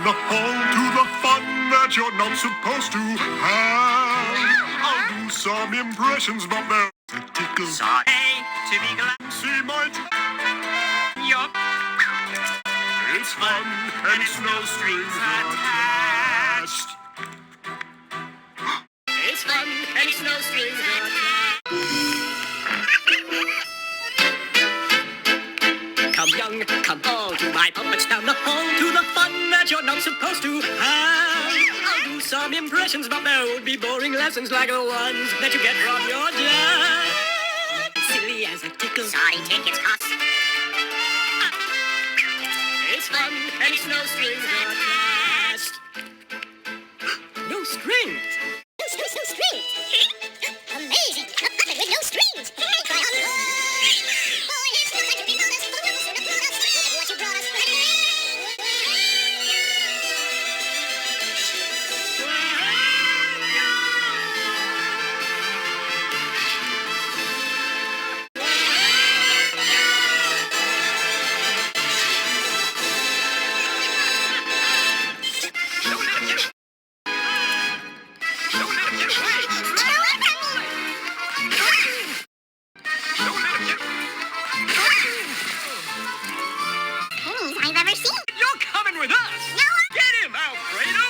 the hall to the fun that you're not supposed to have. I'll do some impressions, but they're tickle. Sorry to be glad. See my Yup. It's fun and it's no strings attached. It's fun and it's no strings attached. Come young, come all to my puppets down the hall to the fun that you're not supposed to have. I'll do some impressions, but there would be boring lessons like the ones that you get from your dad. Silly as a tickle. Sorry, tickets cost. It's fun and it's no strings attached. No strings. No strings. Amazing. A puppet with no strings. Try on. Boy, it's not like to be modest. Look at what you brought us. Pennies I've ever seen. You're coming with us. No. Get him, Alfredo.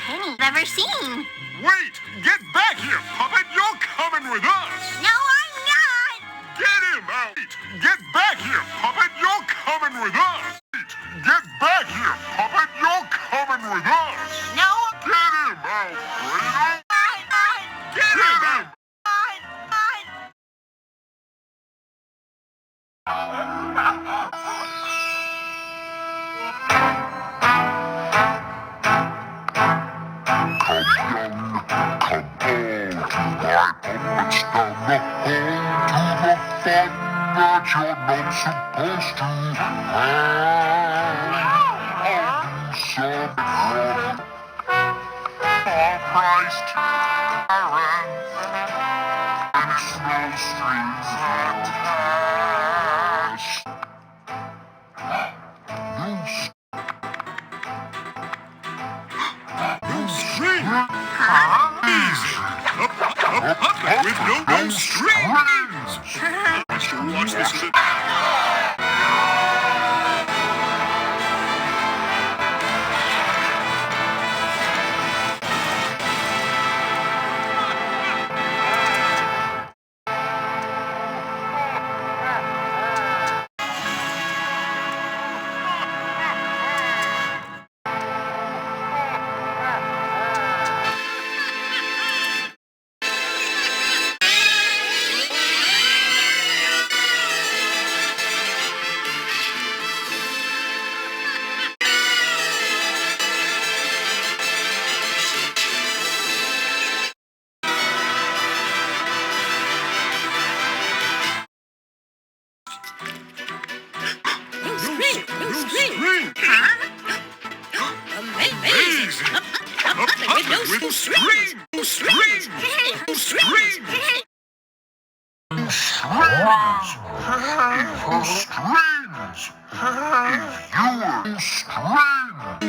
Pennies I've ever seen. Wait! Get back here, puppet! You're coming with us! No, I'm not. Get him out! Get back here, puppet! You're coming with us! Get back here, puppet! You're coming with us! No. Get him out, Fredo! Get him out! Come young, come all to my puppets down the hall to the fun that you're not supposed to have. I'll do some fun. Our price tyrants and it's no strings attached. No strings. Easy. A puppet with no strings. I should watch this. No strings. Amazing. A puppet with no strings. No strings. No strings.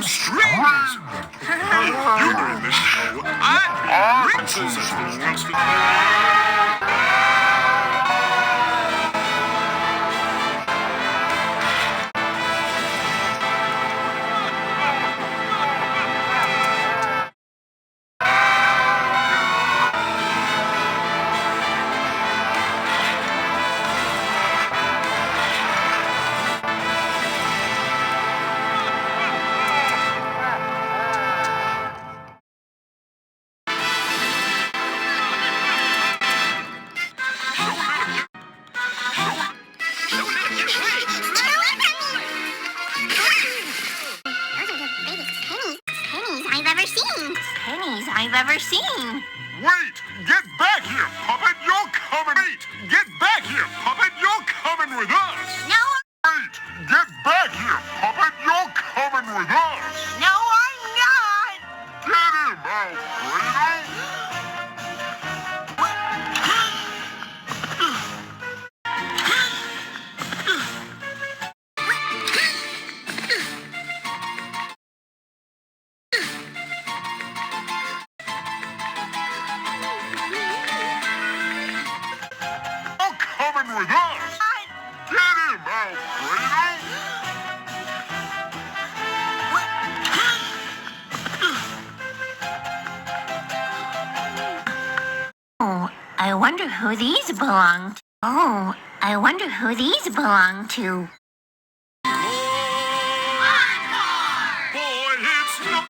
Strings! You were in the show. I'd be princes as the rest of Pennies I've ever seen. Wait! Get back here, puppet! You're coming! Wait! Get back here, puppet! You're coming with us! No. Wait! Get back here, puppet! You're coming with us! No, I'm not. Get him out, Fredo! I wonder who these belong to. Oh, I wonder who these belong to. Boy, it's not.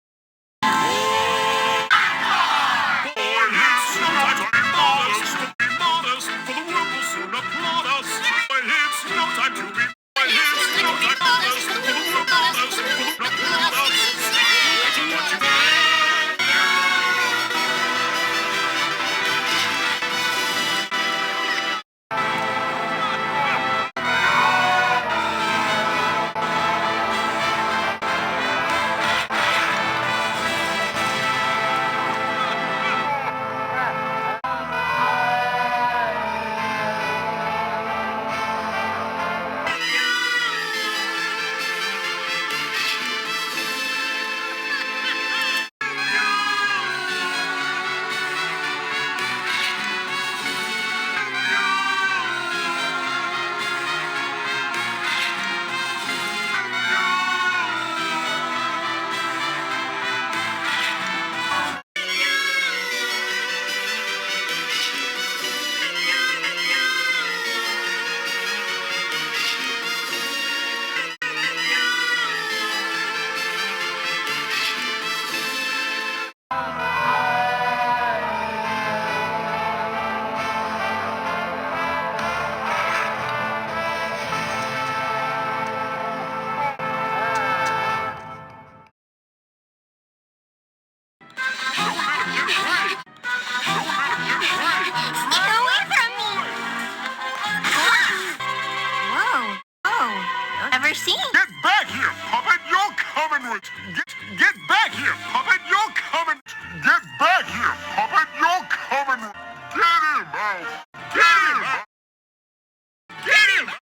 Boy, it's no time to be modest. Be modest, for the world will soon applaud us. Boy, it's no time to be. Boy, it's no time modest, for the world modest, for the world applaud us. What you Get away from me! Whoa. Oh, never seen. get back here, puppet! You're coming with. Get back here, puppet! You're coming. Get back here, puppet! You're coming with. Get him out! Get him out! Get him out!